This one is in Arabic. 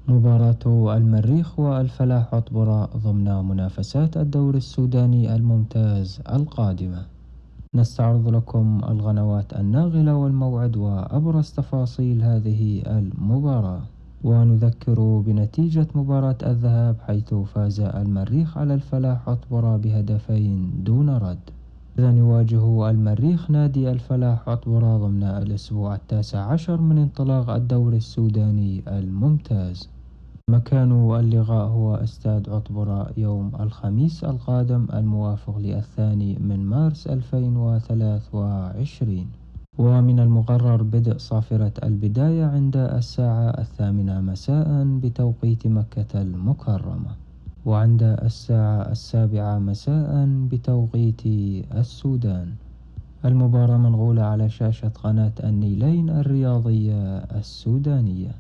مباراة المريخ والفلاح عطبرة ضمن منافسات الدوري السوداني الممتاز القادمة. نستعرض لكم الغنوات الناغلة والموعد وأبرز تفاصيل هذه المباراة، ونذكر بنتيجة مباراة الذهاب حيث فاز المريخ على الفلاح عطبرة بهدفين دون رد. إذن يواجه المريخ نادي الفلاح عطبرة ضمن الأسبوع 19 من انطلاق الدوري السوداني الممتاز. مكان اللقاء هو استاد عطبرة يوم الخميس القادم الموافق للثاني من مارس 2023. ومن المقرر بدء صافرة البداية عند الساعة 8 مساء بتوقيت مكة المكرمة، وعند الساعة 7 مساء بتوقيت السودان. المباراة منقولة على شاشة قناة النيلين الرياضية السودانية.